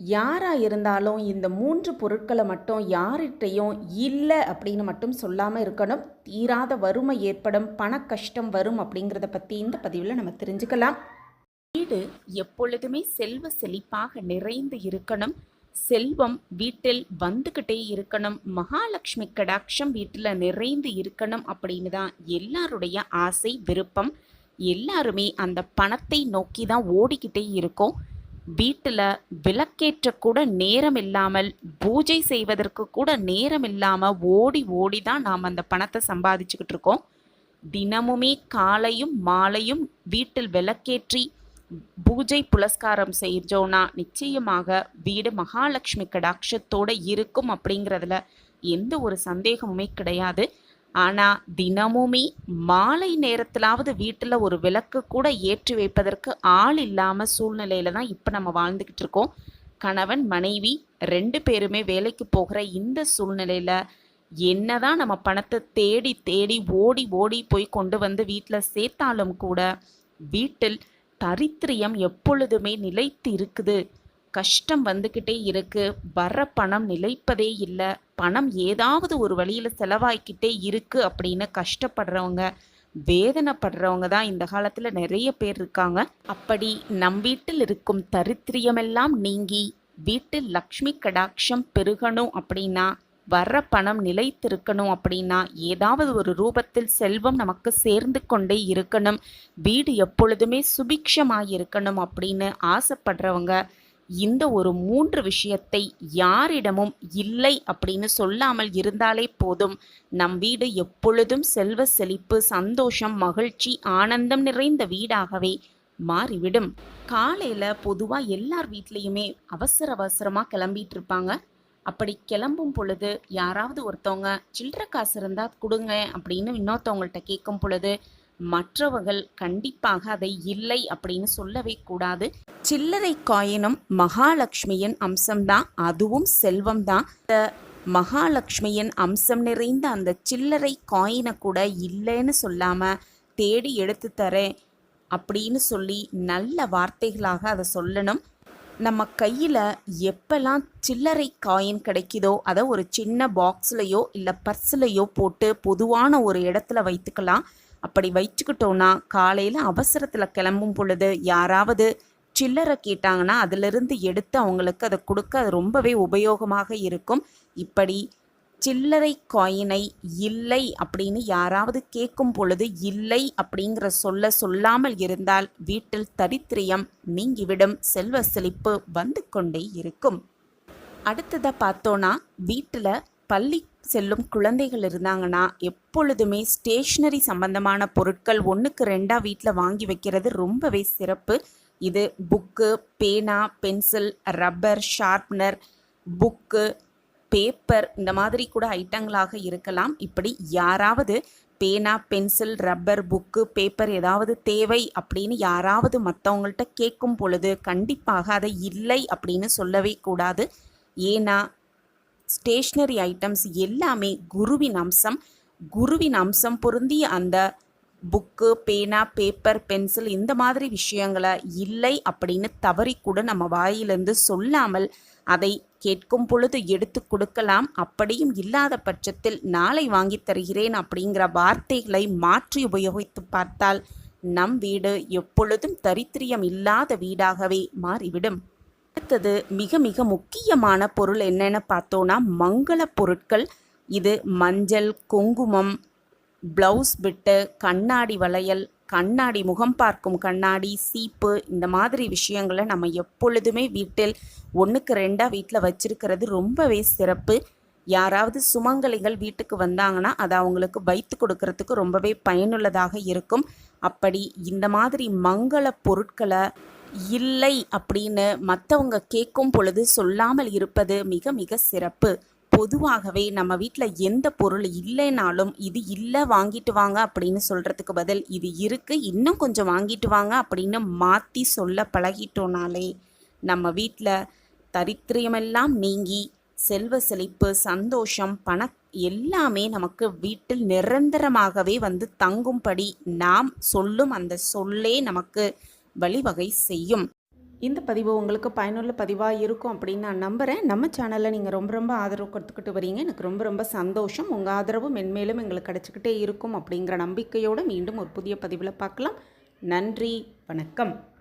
யாராக இருந்தாலும் இந்த 3 பொருட்களை மட்டும் யார்கிட்டையும் இல்லை அப்படின்னு மட்டும் சொல்லாமல் இருக்கணும். தீராத வறுமை ஏற்படும், பண கஷ்டம் வரும் அப்படிங்கிறத பற்றி இந்த பதிவில் நம்ம தெரிஞ்சுக்கலாம். வீடு எப்பொழுதுமே செல்வ செழிப்பாக நிறைந்து இருக்கணும். செல்வம் வீட்டில் வந்துக்கிட்டே இருக்கணும். மகாலட்சுமி கடாட்சம் வீட்டில் நிறைந்து இருக்கணும் அப்படின்னு தான் எல்லாருடைய ஆசை, விருப்பம். எல்லாருமே அந்த பணத்தை நோக்கி தான் ஓடிக்கிட்டே இருக்கோம். வீட்டில் விளக்கேற்ற கூட நேரம் இல்லாமல், பூஜை செய்வதற்கு கூட நேரம் இல்லாமல் ஓடி ஓடி தான் நாம் அந்த பணத்தை சம்பாதிச்சுக்கிட்டு இருக்கோம். தினமுமே காலையும் மாலையும் வீட்டில் விளக்கேற்றி பூஜை புலஸ்காரம் செஞ்சோன்னா நிச்சயமாக வீடு மகாலட்சுமி கடாட்சத்தோடு இருக்கும் அப்படிங்கிறதுல எந்த ஒரு சந்தேகமுமே கிடையாது. ஆனால் தினமுமே மாலை நேரத்திலாவது வீட்டில் ஒரு விளக்கு கூட ஏற்றி வைப்பதற்கு ஆள் இல்லாமல் சூழ்நிலையில தான் இப்போ நம்ம வாழ்ந்துக்கிட்டு இருக்கோம். கணவன் மனைவி 2 பேருமே வேலைக்கு போகிற இந்த சூழ்நிலையில் என்னதான் நம்ம பணத்தை தேடி தேடி ஓடி ஓடி போய் கொண்டு வந்து வீட்டில் சேர்த்தாலும் கூட வீட்டில் தரித்திரியம் எப்பொழுதுமே நிலைத்து இருக்குது. கஷ்டம் வந்துக்கிட்டே இருக்கு. வர்ற பணம் நிலைப்பதே இல்லை. பணம் ஏதாவது ஒரு வழியில் செலவாய்க்கிட்டே இருக்கு அப்படின்னு கஷ்டப்படுறவங்க, வேதனைப்படுறவங்க தான் இந்த காலத்தில் நிறைய பேர் இருக்காங்க. அப்படி நம் வீட்டில் இருக்கும் தரித்திரியமெல்லாம் நீங்கி வீட்டில் லக்ஷ்மி கடாட்சம் பெருகணும் அப்படின்னா, வர்ற பணம் நிலைத்திருக்கணும் அப்படின்னா, ஏதாவது ஒரு ரூபத்தில் செல்வம் நமக்கு சேர்ந்து கொண்டே இருக்கணும், வீடு எப்பொழுதுமே சுபிக்ஷமாக இருக்கணும் அப்படின்னு ஆசைப்படுறவங்க இந்த ஒரு 3 விஷயத்தை யாரிடமும் இல்லை அப்படின்னு சொல்லாமல் இருந்தாலே போதும். நம் வீடு எப்பொழுதும் செல்வ செழிப்பு, சந்தோஷம், மகிழ்ச்சி, ஆனந்தம் நிறைந்த வீடாகவே மாறிவிடும். காலையில் பொதுவாக எல்லார் வீட்லேயுமே அவசர அவசரமாக கிளம்பிட்டு இருப்பாங்க. அப்படி கிளம்பும் பொழுது யாராவது ஒருத்தவங்க சில்லறை காசு இருந்தால் கொடுங்க அப்படின்னு இன்னொருத்தவங்கள்ட்ட கேட்கும் பொழுது மற்றவர்கள் கண்டிப்பாக அதை இல்லை அப்படின்னு சொல்லவே கூடாது. சில்லறை காயினும் மகாலட்சுமியின் அம்சம்தான், அதுவும் செல்வம் தான். இந்த மகாலட்சுமியின் அம்சம் நிறைந்த அந்த சில்லறை காயினை கூட இல்லைன்னு சொல்லாமல் தேடி எடுத்து தரேன் அப்படின்னு சொல்லி நல்ல வார்த்தைகளாக அதை சொல்லணும். நம்ம கையில் எப்பெல்லாம் சில்லறை காயின் கிடைக்குதோ அதை ஒரு சின்ன பாக்ஸ்லையோ இல்லை பர்ஸ்லையோ போட்டு பொதுவான ஒரு இடத்துல வைத்துக்கலாம். அப்படி வச்சுக்கிட்டோன்னா காலையில் அவசரத்தில் கிளம்பும் பொழுது யாராவது சில்லறை கேட்டாங்கன்னா அதிலிருந்து எடுத்து அவங்களுக்கு அதை கொடுக்க அது ரொம்பவே உபயோகமாக இருக்கும். இப்படி சில்லறை காயினை இல்லை அப்படின்னு யாராவது கேட்கும் பொழுது இல்லை அப்படிங்கிற சொல்லாமல் இருந்தால் வீட்டில் தரித்திரியம் நீங்கிவிடும், செல்வ செழிப்பு வந்து கொண்டே இருக்கும். அடுத்ததாக பார்த்தோன்னா, வீட்டில் பள்ளி செல்லும் குழந்தைகள் இருந்தாங்கன்னா எப்பொழுதுமே ஸ்டேஷ்னரி சம்பந்தமான பொருட்கள் 1க்கு 2 வீட்டில் வாங்கி வைக்கிறது ரொம்பவே சிறப்பு. இது புக்கு, பேனா, pencil, rubber, sharpener, book, paper இந்த மாதிரி கூட ஐட்டங்களாக இருக்கலாம். இப்படி யாராவது பேனா, பென்சில், ரப்பர், புக்கு, பேப்பர் ஏதாவது தேவை அப்படின்னு யாராவது மற்றவங்கள்ட்ட கேட்கும் பொழுது கண்டிப்பாக அதை இல்லை அப்படின்னு சொல்லவே கூடாது. ஏன்னா ஸ்டேஷ்னரி ஐட்டம்ஸ் எல்லாமே குருவின் அம்சம். குருவின் அம்சம் பொருந்திய அந்த புக்கு, பேனா, பேப்பர், பென்சில் இந்த மாதிரி விஷயங்களை இல்லை அப்படின்னு தவறி கூட நம்ம வாயிலிருந்து சொல்லாமல் அதை கேட்கும் பொழுது எடுத்து கொடுக்கலாம். அப்படியும் இல்லாத பட்சத்தில் நாளை வாங்கி தருகிறேன் அப்படிங்கிற வார்த்தைகளை மாற்றி உபயோகித்து பார்த்தால் நம் வீடு எப்பொழுதும் தரித்திரியம் இல்லாத வீடாகவே மாறிவிடும். அடுத்தது மிக மிக முக்கியமான பொருள் என்னென்னு பார்த்தோன்னா மங்கள பொருட்கள். இது மஞ்சள், குங்குமம், ப்ளவுஸ் பிட்டு, கண்ணாடி வளையல், கண்ணாடி, முகம் பார்க்கும் கண்ணாடி, சீப்பு இந்த மாதிரி விஷயங்களை நம்ம எப்பொழுதுமே வீட்டில் 1க்கு 2 வீட்டில் வச்சிருக்கிறது ரொம்பவே சிறப்பு. யாராவது சுமங்கலிகள் வீட்டுக்கு வந்தாங்கன்னா அதை அவங்களுக்கு வைத்து கொடுக்கறதுக்கு ரொம்பவே பயனுள்ளதாக இருக்கும். அப்படி இந்த மாதிரி மங்கள பொருட்களை இல்லை அப்படின்னு மற்றவங்க கேட்கும் பொழுது சொல்லாமல் இருப்பது மிக மிக சிறப்பு. பொதுவாகவே நம்ம வீட்டில் எந்த பொருள் இல்லைனாலும் இது இல்லை வாங்கிட்டு வாங்க அப்படின்னு சொல்கிறதுக்கு பதில் இது இருக்குது இன்னும் கொஞ்சம் வாங்கிட்டு வாங்க அப்படின்னு மாற்றி சொல்ல பழகிட்டோனாலே நம்ம வீட்டில் தரித்திரியமெல்லாம் நீங்கி செல்வ செழிப்பு, சந்தோஷம், எல்லாமே நமக்கு வீட்டில் நிரந்தரமாகவே வந்து தங்கும்படி நாம் சொல்லும் அந்த சொல்லே நமக்கு வழிவகை செய்யும். இந்த பதிவு உங்களுக்கு பயனுள்ள பதிவாக இருக்கும் அப்படின்னு நான் நம்புகிறேன். நம்ம சேனலில் நீங்கள் ரொம்ப ரொம்ப ஆதரவு கொடுத்துக்கிட்டு வரீங்க. எனக்கு ரொம்ப ரொம்ப சந்தோஷம். உங்கள் ஆதரவு மென்மேலும் எங்களுக்கு கிடச்சிக்கிட்டே இருக்கும் அப்படிங்கிற நம்பிக்கையோடு மீண்டும் ஒரு புதிய பதிவில் பார்க்கலாம். நன்றி, வணக்கம்.